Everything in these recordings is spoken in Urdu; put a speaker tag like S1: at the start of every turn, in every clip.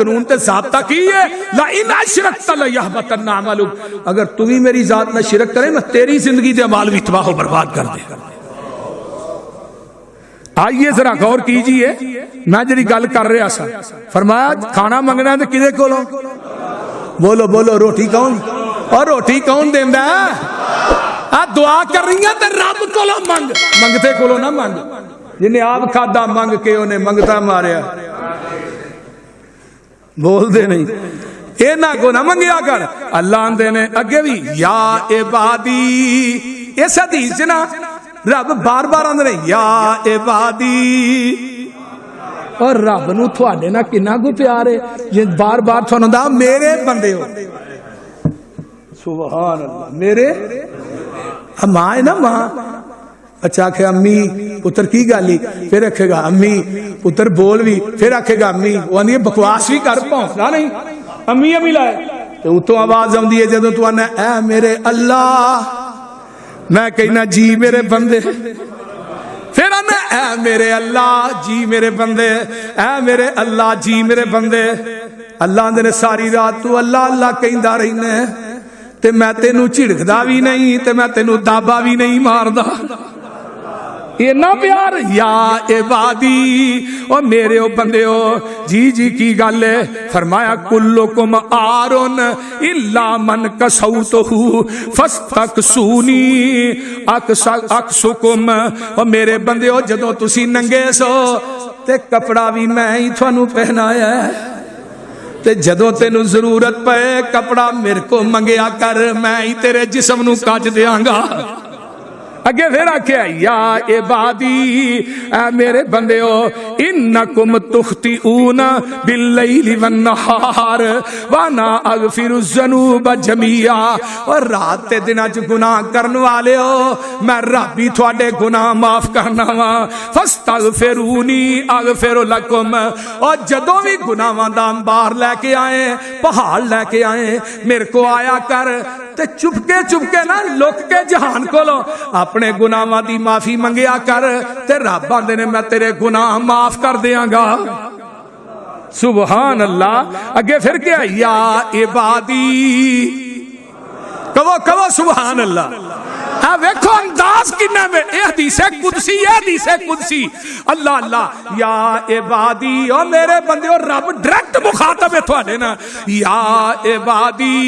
S1: قانون تے ضابطہ کی ہے لئن اشرکت لیحبطن عملک، اگر تو بھی میری ذات میں شرک کرے میں تیری زندگی دے اعمال بھی تباہ و برباد کر دے. آئیے ذرا غور کیجئے، میں جڑی گل کر رہا سا، فرمایا کھانا منگنا تے کدے کولوں؟ بولو بولو، روٹی کون؟ اور روٹی کون دیندا ہے؟ دعا کر رہی ہیں تے رب کولوں منگ، منگتے کولوں نہ منگ. جنہیں آپ کھادا منگ کے انہیں منگتا ماریا. بول دے نہیں اینا کو نہ منگیا کر. اللہ آندے نے اگے بھی یا عبادی، اس حدیث سے نا رب بار بار آندے نے یا عبادی، اور رب نو تھوڑے نا کنا کو پیار ہے یہ بار بار تھوڑا دا میرے بندے ہو. سبحان اللہ. میرے ماں ہے نا، ماں اچھا آکھے امی پتر کی گالی، پھر رکھے گا امی پتر بول بھی، پھر رکھے گا امی، وہ آنی بکواس بھی کر پہنچنا نہیں امی امی لائے تو اتوں آواز آن دیئے جدوں تو آنا اے میرے اللہ، میں کہنا جی میرے بندے، پھر آنا اے میرے اللہ جی میرے بندے، اے میرے اللہ جی میرے بندے. اللہ نے ساری رات تو اللہ اللہ کہندا رہنا تے میں تینوں چڑکدا بھی نہیں تے میں تینوں دابا بھی نہیں ماردا. یہ نہ پیار یا عبادی، او میرے او بندے ہو. جی جی کی گل ہے؟ فرمایا کلکم آرن الا من کسوتہ فاستکسونی اکسکم. او میرے بندے ہو جدوں تسی ننگے سو تے کپڑا بھی میں ہی تھانوں پہنایا ہے، تے جدوں تینوں ضرورت پے کپڑا میرے کو منگیا کر، میں ہی تیرے جسم نو کج دیاں گا. اگے پھر آکھیا یا عبادی، اے میرے بندے ہو انکم تخطئون باللیل والنہار وانا اغفر الذنوب جميعا. اور رات تے دناں چ گناہ کرن والے ہو میں رب ہی تھوڑے گناہ معاف کرنا وا. فاستغفرونی اغفر لکم. اور جدوں بھی گناہاں دا انبار لے کے آئے، پہاڑ لے کے آئے، میرے کو آیا کر تے چپ کے نہ لک کے جہان کولو اپنے گناہاں دی معافی منگیا کر تے رب آندے نے میں تیرے گناہ معاف کر دیاں گا. سبحان اللہ. اگے پھر کیا یا عبادی، کہو سبحان اللہ. ہاں ویکھو انداز کنا میں اے حدیث قدسی، اے حدیث قدسی. اللہ اللہ یا عبادی، او میرے بندے او رب ڈائریکٹ مخاطب ہے تھوڑے نا. یا عبادی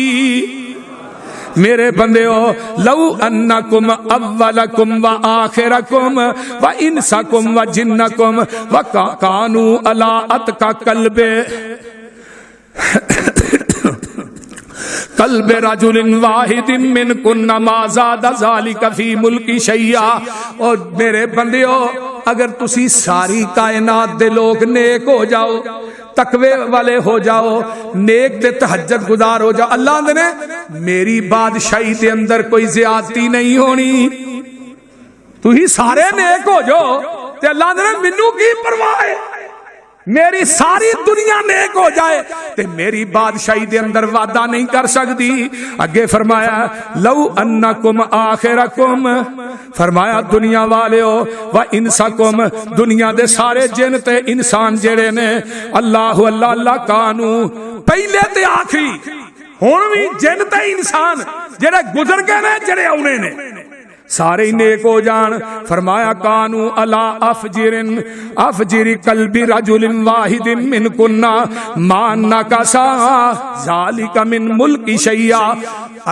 S1: میرے بندے ہو لو انکم اولکم و آخرکم و انسکم و جنکم و کانو علی اتقا قلب رجل واحد منکن ما زاد ذالک فی ملک شیئا. اور میرے بندے ہو اگر تسی ساری کائنات دے لوگ نیک ہو جاؤ، تقوی والے ہو جاؤ، نیک تے تہجد گزار ہو جاؤ، اللہ نے میری بادشاہی دے اندر کوئی زیادتی نہیں ہونی. تو ہی سارے نیک ہو جاؤ تے اللہ نے منو کی پرواہ ہے، میری ساری دنیا نیک ہو جائے تے میری بادشاہی دے اندر وعدہ نہیں کر سکتی. اگے فرمایا لو انکم آخرکم، فرمایا دنیا والے ہو و انسکم، دنیا دے سارے جن تے انسان جڑے نے اللہ اللہ اللہ کانو، پہلے تے آخری ہن بھی جن تے انسان جڑے گزر گئے نے جڑے اونے نے سارے نیک ہو جان. فرمایا کانو الا افجر قلب رجل واحد منکن ما نقصا ذالک من ملک شیئا.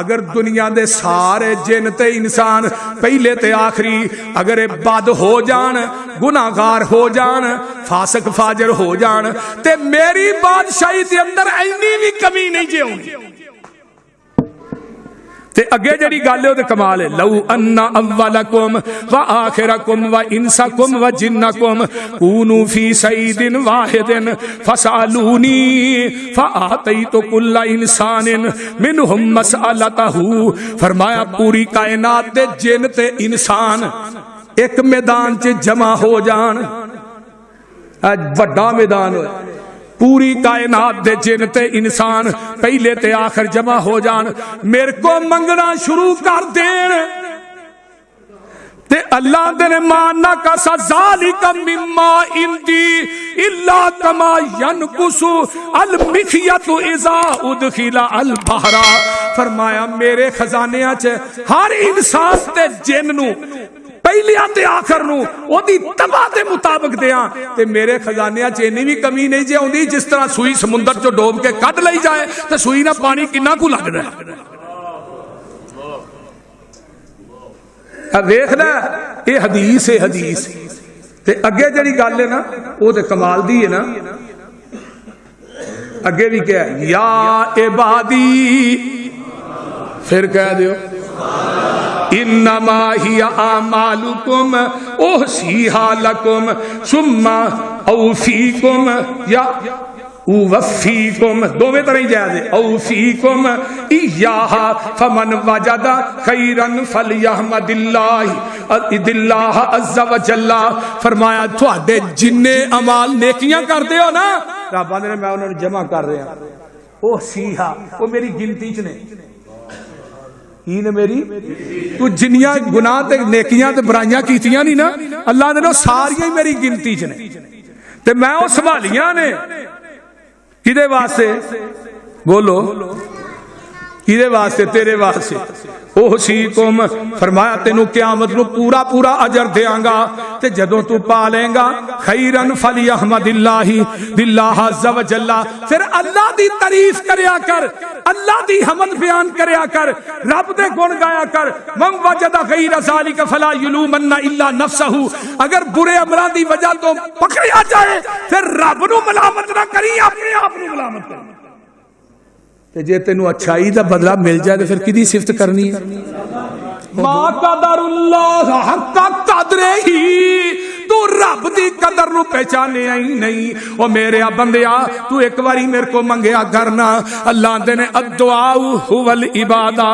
S1: اگر دنیا دے سارے جن تے انسان پہلے تے آخری اگر بد ہو جان، گناہگار ہو جان، فاسق فاجر ہو جان تے میری بادشاہی دے اندر اینی بھی کمی نہیں جے ہونی. تے اگے جڑی گل ہے تے کمال ہے. لو ان اولکم و آخرکم و انسکم و جنکم کونوا فی سعید واحد فسالونی فاعطیت کل انسان منہم مسئلتہ. فرمایا پوری کائنات دے جن تے انسان ایک میدان چ جمع ہو جان، بڑا میدان ہوئے، پوری کائنات دے جن تے انسان پہلے تے آخر جمع ہو جان، میرے کو منگنا شروع کر دین تے اللہ دے نے مانا کا ذالک مما اندی الا کما ینقص المخیۃ اذا ادخل البحر، فرمایا میرے خزانیاں چ ہر انسان تے جن نو پہلیا تے آخر نو او دی تباہ دے مطابق دیاں تے میرے خزانیاں چ اینی بھی کمی نہیں جے ہوندی جس طرح سوئی سمندر چ ڈوب کے کڈ لئی جائے تے سوئی نہ پانی کنا کو لگدا ہے۔ ویکھنا یہ حدیث ہے، حدیث تے اگے جڑی گل ہے نا وہ تے کمال دی ہے نا، اگے بھی کیا یا عبادی، پھر کہہ دیو انما ہی اعمالکم احصیھا لکم ثم اوفیکم یا اوفیکم، دوویں طرح ہی جائز ہے، اوفیکم ایہا فمن وجد خیرا فلیحمد اللہ عز وجل، فرمایا تھوڑے جننے اعمال نیکیاں کر دے ہو نا رب نے میں انہوں نے جمع کر رہا اوحصیھا، وہ میری گنتی چ نے کی نے میری، تو جنیاں گناہ تے نیکیاں تے برائیاں کیتیاں نہیں نا اللہ نے ساریاں ہی میری گنتی چ نے تے میں وہ سنبھالیاں نے کدے واسطے، بولو کدے واسطے، تیرے واسطے۔ اوحصیکم، فرمایا تینوں قیامت نو پورا پورا اجر دیاں گا تے جدوں تو پا لیں گا خیرن فلیحمد اللہ عز وجل، پھر اللہ دی تعریف کریا کر، اللہ دی حمد بیان کریا کر، رب دے گن گایا کر۔ من وجد غیر ذالک فلا یلومن الا نفسہ، اگر برے عملاں دی وجہ تو پکڑیا جائے پھر رب نو ملامت نہ کری، اپنے آپ نو ملامت کر۔ تے جے تینوں اچھائی دا بدلہ مل جائے تو پھر کدی صفت کرنی ہے؟ ما قدر اللہ حق قدرہ ہی، تو رب دی قدر نو پہچانے ہی نہیں۔ او میرے بندیا تو ایک باری میرے کو منگیا کرنا، اللہ دے نے الدعاء هو العبادہ۔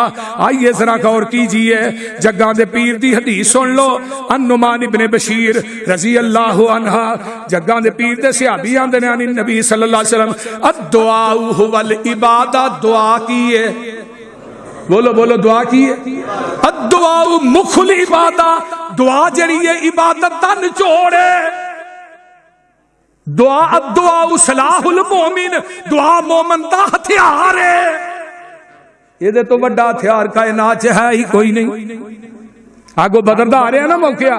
S1: آئیے ذرا غور کیجئے، جگاں دے پیر دی حدیث سن لو، النعمان ابن بشیر رضی اللہ عنہ، جگاں دے پیر دے صحابی آندے نے نبی صلی اللہ علیہ وسلم الدعاء هو العبادہ، دعا کیے، بولو بولو دعا کی ہے، الدعاء مخ العبادہ، دعا جڑی ہے عبادت دا نچوڑ ہے، دعا الدعاء سلاح المومن، دعا مومن دا ہتھیار ہے، یہ دے تو بڑا ہتھیار کائنات ہے ہی کوئی نہیں۔ آگو بدر دا آ رہے ہیں نا موقعہ،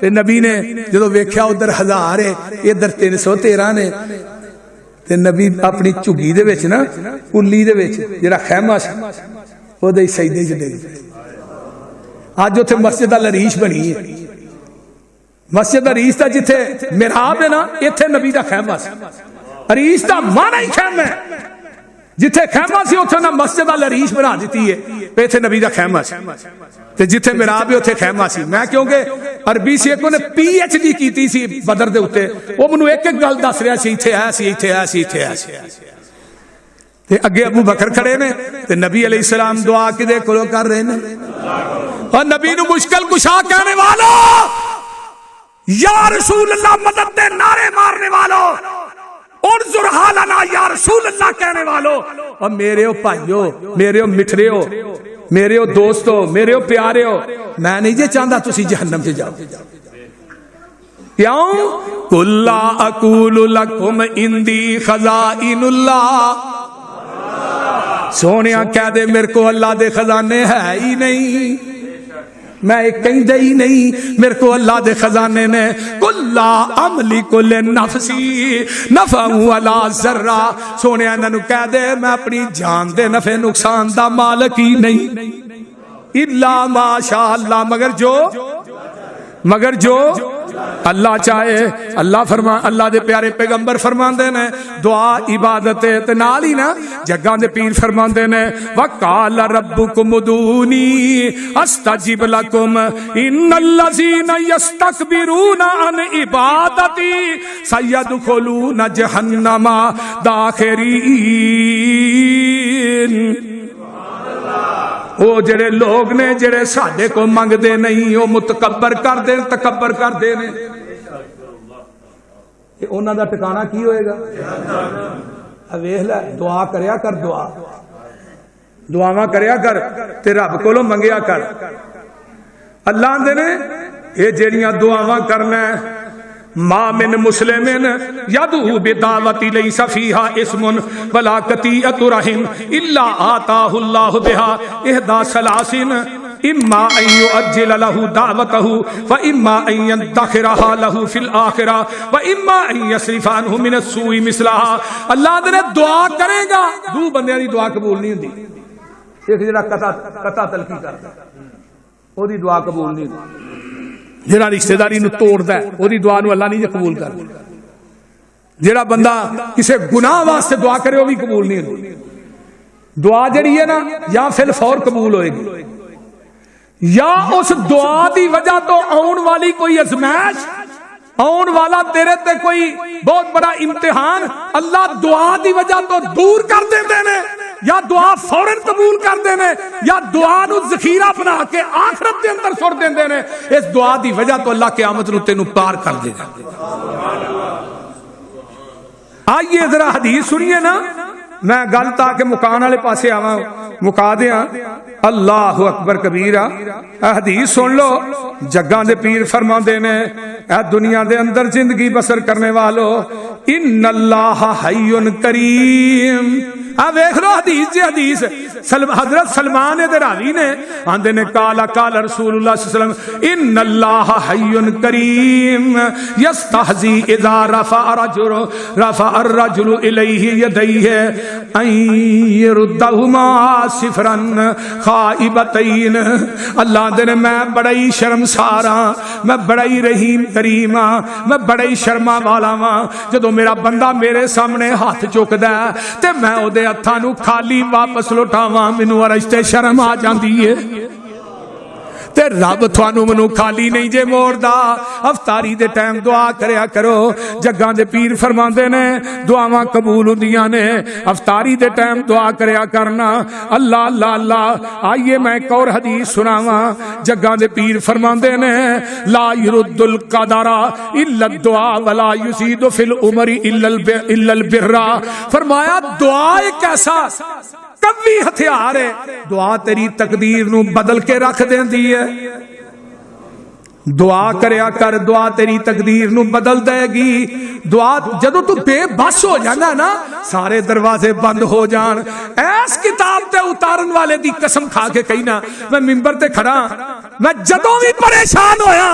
S1: تے نبی نے جدو ویکھیا ادھر 1000 ہے ادھر 313 نے، تے نبی اپنی چگی دے وچ نا کلی دے وچ جڑا خیمہ سی وہ دے سجدے چ ڈگ پئے۔ اج اوتھے مسجد العریش بنی ہے، مسجد عریش دا جتھے محراب ہے نا ایتھے نبی دا خیمہ سی، عریش دا معنی ہی خیمہ ہے، جتھے خیمہ سی اوتھے نا مسجد العریش بنا دیتی ہے، ایتھے نبی دا خیمہ سی، تے جتھے محراب ہے اوتھے خیمہ سی۔ میں کیونکہ عربی سی ایک نے PhD کیتی سی بدر دے اوتے، وہ مینوں ایک ایک گل دس رہا سی، ایتھے ہے سی، ایتھے ہے سی، ایتھے ہے سی۔ تے اگے ابو بکر کھڑے نے تے نبی علیہ السلام دعا کدے کولوں کر رہے نے، اور نبی نو مشکل کشا کہنے والو، یا رسول اللہ مدد دے نعرے مارنے والو، انظر حالنا یا رسول اللہ کہنے والو، اور میرے بھائیو، میرے مٹھڑیو، میرے دوستو، میرے پیاریو، میں نہیں جے چاہتا تسی جہنم سے جاؤ۔ کیوں؟ قل لا اقول لکم عندی خزائن اللہ، سونیا کہہ دے میرے کو اللہ دے خزانے ہے ہی نہیں، میں ایک کہیں دے ہی نہیں، میرے کو اللہ دے خزانے نے۔ قل لا املک لنفسی نفع ولا ضر، سونیا انہوں کہہ دے میں اپنی جان دے نفع نقصان دا مالک ہی نہیں، الا ما شاء اللہ، مگر جو اللہ چاہے۔ اللہ فرما، اللہ دے پیارے پیغمبر فرماندے نے دعا عبادت تے نال ہی نا جگاں دے پیر فرماندے نے وقال ربکم ادعونی استجب لکم ان الذین یستکبرون عن عبادتی سیدخلون جہنم داخرین۔ وہ جڑے لوگ نے جڑے ساڈے کو منگ دے نہیں، وہ متکبر کر دے، تکبر کر دے نے، انہاں دا ٹھکانہ کی ہوئے گا؟ ویکھ لے، دعا کریا کر، دعاواں کریا کر تے رب کولوں منگیا کر۔ اللہ دے نے یہ جڑیاں دعاواں کرنا ہے ما من مسلم یدعو بدعوۃ لیس فیہا اسم ولا قطیعۃ رحم الا آتاہ اللہ بہا احدی ثلاث اما ان یعجل له دعوته واما ان يدخرها له في الاخرہ واما ان يصرف عنه من السوء مثلها. اللہ دے دعا کرے گا دو بندیاں دی دعا قبول نہیں ہوندی. ایک جڑا قطع تلقی کردا او دی دعا قبول نہیں ہوندی. جڑا رشتہ داری نو توڑدا ہے او دی دعا نو اللہ نہیں قبول کردا. جڑا بندہ کسے گناہ واسطے دعا کرے او بھی قبول نہیں ہوندی. دعا جڑی ہے نا یا فی الفور قبول ہوئے گی یا اس دعا دی وجہ تو آن والی کوئی ازمائش آن والا تیرے تے کوئی بہت بڑا امتحان اللہ دعا دی وجہ تو دور کر دیندے نے یا دعا فوراً قبول کر دینے یا دعا نو ذخیرہ بنا کے آخرت دے اندر سٹ دیندے نے. اس دعا دی وجہ تو اللہ قیامت نو تینوں پار کر دے گا. آئیے ذرا حدیث سنیے نا میں گل تاکہ مکان والے پاسے آواں مکا دیاں. اللہ اکبر کبیرہ حدیث سن لو. جگاں دے پیر فرماندے نے اے دنیا دے اندر زندگی بسر کرنے والو ان اللہ حی کریم. ویکھ لو حدیث جی حدیث حضرت سلمان راوی نے آندے نے کالا کالا رسول اللہ صلی اللہ علیہ وسلم ان اللہ حی کریم یستحزی اذا رفع الرجل الیہ یدیہ ان یردہما صفرا خائبتین. اللہ دے نے میں بڑا ہی شرمسار ہاں میں بڑا ہی رحیم کریم ہاں میں بڑا ہی شرما والا ہاں جدو میرا بندہ میرے سامنے ہاتھ چکدا ہے تے میں او دے ہتھاں نو خالی واپس لوٹاواں مینوں عرش تے شرم آ جاندی ہے تے رب تھانوں منوں خالی نہیں جے موڑدا. افطاری دے ٹائم دعا کریا کرو. جگاں دے پیر فرماندے نے دعاواں قبول ہوندیاں نے افطاری دے ٹائم دعا کریا کرنا. اللہ اللہ اللہ. آئیے میں ایک اور حدیث سناواں. جگاں دے پیر فرماندے نے لا يرد القدر الا الدعاء ولا يزيد في العمر الا البر. فرمایا دعا ایک ایسا قوی ہتھیار ہے دعا تیری تقدیر نو بدل کے رکھ دیندی ہے. دعا کریا کر دعا تیری تقدیر نو بدل دے گی. دعا جدو تو بے بس ہو جانا نا سارے دروازے بند ہو جان. ایس کتاب تے اتارن والے دی قسم کھا کے کہنا میں منبر تے کھڑا میں جدوں بھی پریشان ہویا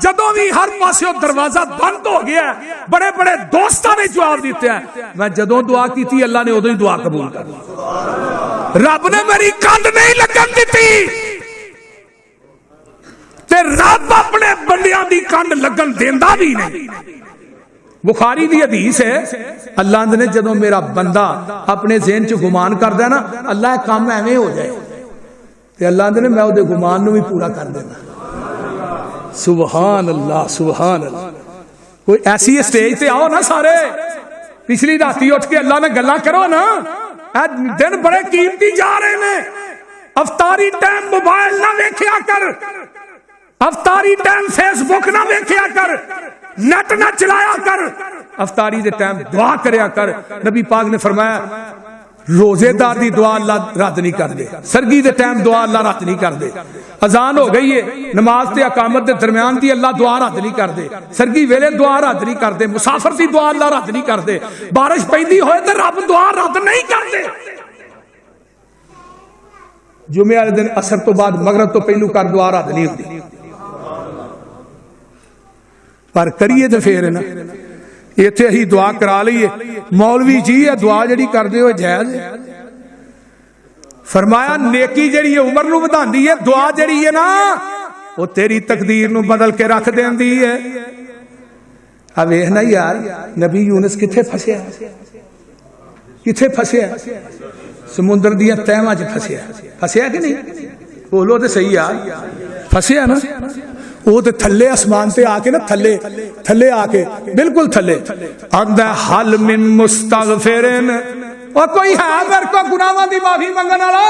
S1: جدوں بھی ہر پاسے دروازہ بند ہو گیا بڑے بڑے دوستاں نے جواب دیتے ہیں میں جدوں دعا کی تھی اللہ نے ادوں ہی دعا قبول کر لی. رب نے میری کند نہیں لگن دیتی تے رب اپنے بندیاں دی کند لگن دیندا بھی نہیں. بخاری دی حدیث ہے اللہ نے جدوں میرا بندہ اپنے ذہن چ گمان کردا ہے نا اللہ کام ایویں ہو جائے تے اللہ نے میں اودے گمان نو بھی پورا کر دینا. سبحان اللہ سبحان اللہ. کوئی ایسی اسٹیج تے آؤ نا سارے پچھلی راتی اٹھ کے اللہ نے گلا کرو نا. دن بڑے قیمتی جا رہے ہیں. افطاری ٹائم موبائل نہ ویکھیا کر افطاری ٹائم فیس بک نہ ویکھیا کر نیٹ نہ چلایا کر. افطاری دے ٹائم دعا کریا کر. نبی پاک نے فرمایا روزے دار دی دعا اللہ رد نہیں کر دے. سرگی دے ٹائم دعا اللہ رد نہیں کر دے. اذان ہو گئی ہے نماز تے اقامت دے درمیان دی اللہ دعا رد نہیں کر دے. سرگی ویلے دعا رد نہیں کر دے. مسافر دی دعا اللہ رد نہیں کر دے. بارش پیندی ہوئے تے رب دعا رد نہیں کر دے. جمعے والے دن عصر تو بعد مغرب تو پہلو کر دعا رد نہیں ہوندی پر کریے تے پھر نا ایتھے ہی دعا کرا لئیے مولوی جی یہ دعا جڑی کر دے ہوئے جائز. فرمایا نیکی جڑی ہے عمر نو بدھاندی ہے دعا جڑی ہے نا وہ تیری تقدیر نو بدل کے رکھ دیندی ہے. اب ویکھنا یار نبی یونس کتھے پھسیا سمندر دیا تہواں چ پھسیا کہ نہیں بولو تے صحیح یار پھسیا نا. وہ تے تھلے اسمان تے آ کے نا تھلے آ کے بالکل تھلے آندا حل من مستغفرن اور کوئی ہے میرے کو گناہاں دی معافی منگن والا.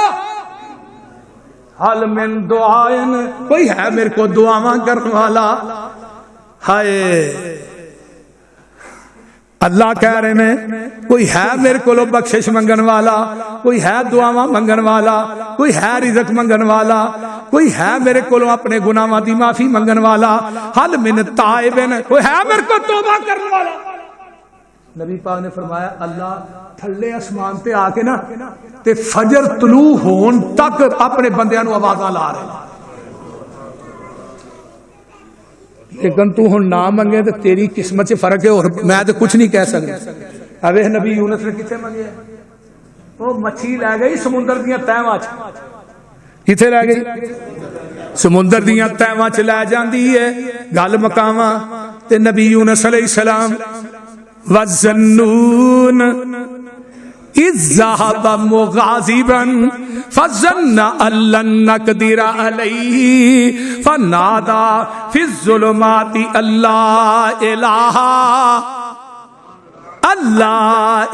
S1: حل من دعائن کوئی ہے میرے کو دعاواں کرن والا. ہائے اللہ کہہ رہے ہیں کوئی ہے میرے کو بخشش منگن والا کوئی ہے دعاواں منگن والا کوئی ہے رزق منگن والا کوئی ہے میرے کو اپنے گناہاں دی معافی منگن والا؟ حل من تائبن، کوئی ہے میرے کو توبہ کرنے والا؟ نبی پاک نے فرمایا اللہ تھلے آسمان تے آ کے نا تے فجر طلوع ہون تک اپنے بندیاں نو آوازاں لا رہے، لیکن تو ہن نہ منگے تو تیری قسمت سے فرق ہے، اور میں تو کچھ نہیں کہہ سکتا۔ اوے نبی یونس نے کتنے منگے؟ وہ مچھی لے گئی سمندر دیاں تہواں چ، کتنے لے گئی؟ سمندر دیاں تہواں چ لے جاندی ہے، گل مکاواں تے نبی یونس علیہ السلام وَالظَّنُّونَ إِذْ ذَهَبَ مُغَاضِبًا فَظَنَّ أَن لَّن نَّقْدِرَ عَلَيْهِ فَنَادَىٰ فِي الظُّلُمَاتِ أَن لَّا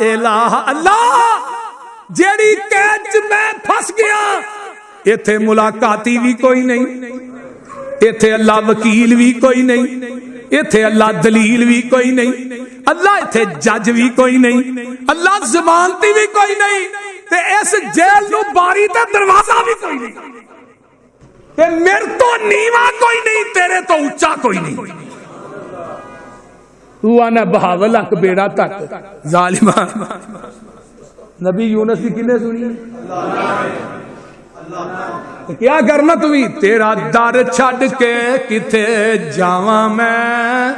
S1: إِلَٰهَ اللہ جیڑی قید میں پھنس گیا، ایتھے ملاقاتی بھی کوئی نہیں، ایتھے اللہ وکیل بھی کوئی نہیں، ایتھے اللہ دلیل بھی کوئی نہیں، اللہ ایتھے جج بھی کوئی نہیں، اللہ ضمانتی بھی کوئی نہیں، تے اس جیل نو باری تے دروازہ بھی کوئی نہیں، تے میرے تو نیواں کوئی نہیں، تیرے تو اونچا کوئی نہیں، تو آنا بہاول اک بیڑا تک ظالمان۔ نبی یونس کی کنے سنی؟ کیا کرنا تمہیں؟ تیرا در چھڈ کے کتے جاواں میں،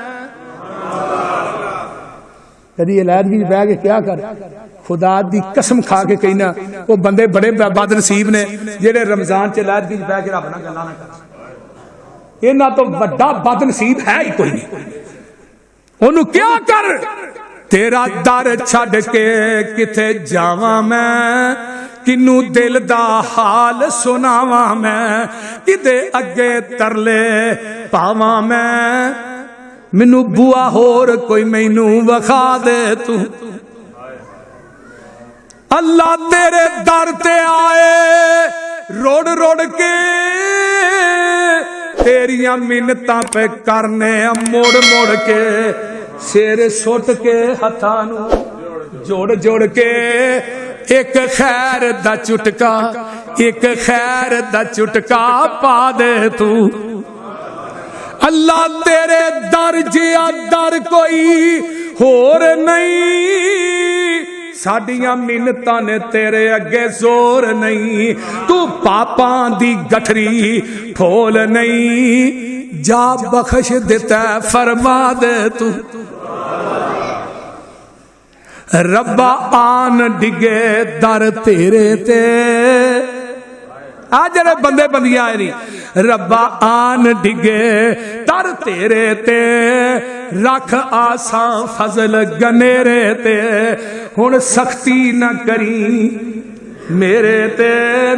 S1: کدی علیحدگی بہ کے کیا کر، خدا دی قسم کھا کے کہنا وہ بندے بڑے بد نصیب نے جہے رمضان چ علیحدگی بہ کے رب نال گلاں نہ کر، انہاں تو بڑا بد نصیب ہے ہی کوئی نہیں۔ انہوں کیا کر، تیرا در چھڈ کے کتے جاواں میں، کنوں دل دا حال سناواں میں، کدے اگے ترلے پاواں میں، مینوں بوا ہور کوئی مینوں وکھا دے تو، اللہ تیرے در تے آئے روڑ روڑ کے، تیریاں منتاں پہ کرنے موڑ موڑ کے، سیر سٹ کے ہتھاں نو جوڑ جوڑ کے، ایک خیر دا چٹکا، ایک خیر دا چٹکا پا دے تو، اللہ تیرے در جیا در کوئی ہور نہیں، ساڈیاں منتاں نے تیرے اگے زور نہیں، تو پاپاں دی گٹھری پھول نہیں، جا بخش دیتا فرما دے تو، ربا آن ڈگے در تیرے تے، آج جڑے بندے بندیاں آئے نہیں، ربا آن ڈگے در تیرے تے، رکھ آسان فضل گنیرے تے، ہن سختی نہ کری میرے تے،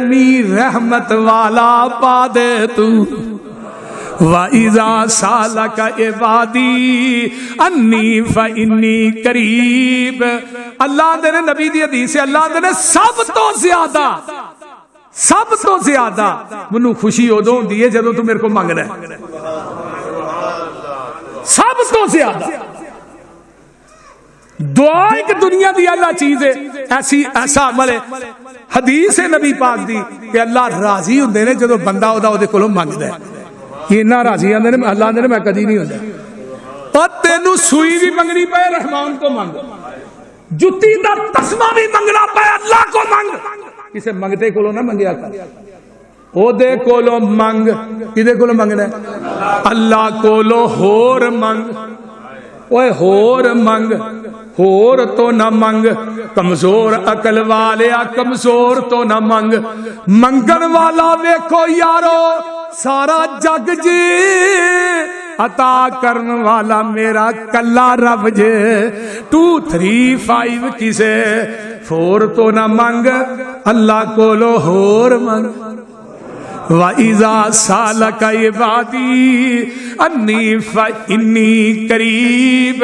S1: می رحمت والا پا دے تو، وَإِذَا سَأَلَكَ عِبَادِي أَنِّي فَإِنِّي قَرِيبٌ۔ اللہ دے نبی دی حدیث ہے، اللہ دے سب تو زیادہ منو خوشی ادوں ہوندی ہے جدوں تو میرے کو منگنا ہے، سب تو زیادہ دعا ایک دنیا دی اللہ چیز ہے، ایسا عمل ہے، حدیث ہے نبی پاک دی کہ اللہ راضی ہوندے نے جدوں بندہ او دے کولوں منگدا ہے، اتنا راضی آندے نے اللہ آندے نے میں کدی نہیں ہوندا، اور تینوں سوئی بھی منگنی پے رحمان کو منگ، جتی دا تسمہ بھی منگنا پے اللہ کو منگ، کسے منگتے کولوں نہ منگیا کر، او دے کولوں منگ، کدے کولوں منگنا ہے؟ اللہ کولوں ہور منگ، اوے ہور منگ، ہور تو نہ منگ، کمزور عقل والیا کمزور تو نہ منگ، منگن والا ویکھو یارو سارا جگ جی، عطا کرن والا میرا کلا رب جے، 2 3 5 کسے 4 تو نہ منگ، اللہ کولو ہور منگ، وَإِذَا سَأَلَكَ عِبَادِي أَنِّي فَإِنِّي قَرِيبٌ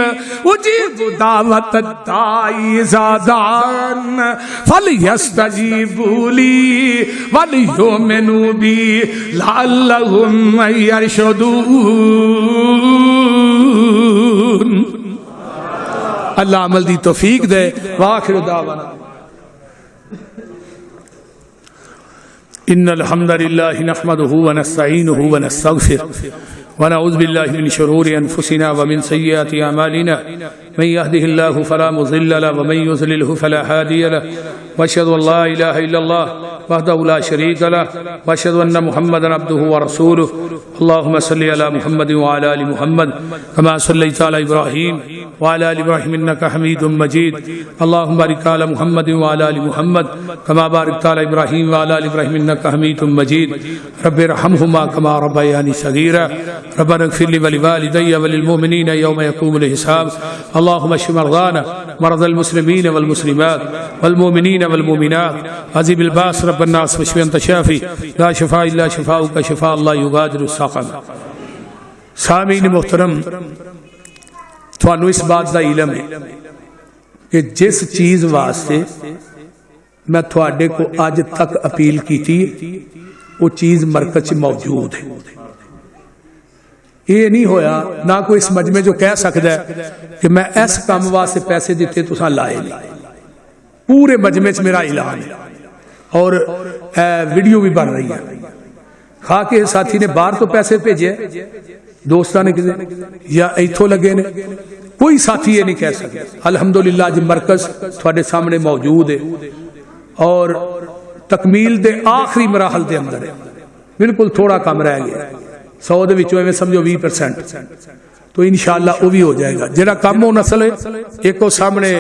S1: أُجِيبُ دَعْوَةَ الدَّاعِ إِذَا دَعَانِ فَلْيَسْتَجِيبُوا لِي وَلْيُؤْمِنُوا بِي لَعَلَّهُمْ يَرْشُدُونَ۔ اللہ عمل دی توفیق دے، وآخر دعوانا إن الحمد لله نحمده ونستعينه ونستغفره ونعوذ بالله من شرور أنفسنا ومن سيئات أعمالنا من يهده الله فلا مضل له ومن يضلل فلا هادي له وأشهد أن لا إله إلا الله وحده لا شريك له وأشهد أن محمدا عبده ورسوله اللهم صل على محمد وعلى آل محمد كما صليت على إبراهيم وعلى آل إبراهيم إنك حميد مجيد اللهم بارك على محمد وعلى آل محمد كما باركت على إبراهيم وعلى آل إبراهيم إنك حميد مجيد رب ارحمهما كما ربياني صغيرا ربنا اغفر لي ولوالدي وللمؤمنين يوم يقوم الحساب اللهم اشف مرضانا مرضى المسلمين والمسلمات والمؤمنين والمؤمنات عذب الباس رب الناس واشف انت شافي لا شفاء الا شفاؤك شفاء الله يغادر سقما سامعین محترم تھانو اس بات دا علم ہے کہ جس چیز واسطے میں تھوڑے کو آج تک اپیل کی تھی وہ چیز مرکز موجود ہے یہ نہیں ہویا نہ کوئی اس مجمع جو کہہ سکتا ہے کہ میں اس کام واسطے پیسے دیتے تو ساں لائے نہیں پورے مجمع سے میرا اعلان ہے اور ویڈیو بھی بن رہی ہے خواہ کے ساتھی نے باہر تو پیسے بھیجے دوستان نے کسی یا ایتھو لگے نے کوئی ساتھی یہ نہیں کہہ سکتا الحمدللہ جب مرکز تھوڑے سامنے موجود ہے اور تکمیل دے آخری مراحل دے اندر ہے بالکل تھوڑا کم رہ گیا 100 دے وچوں میں سمجھو 20% تو انشاءاللہ وہ بھی ہو جائے گا جڑا کم ہونا سلے ایک کو سامنے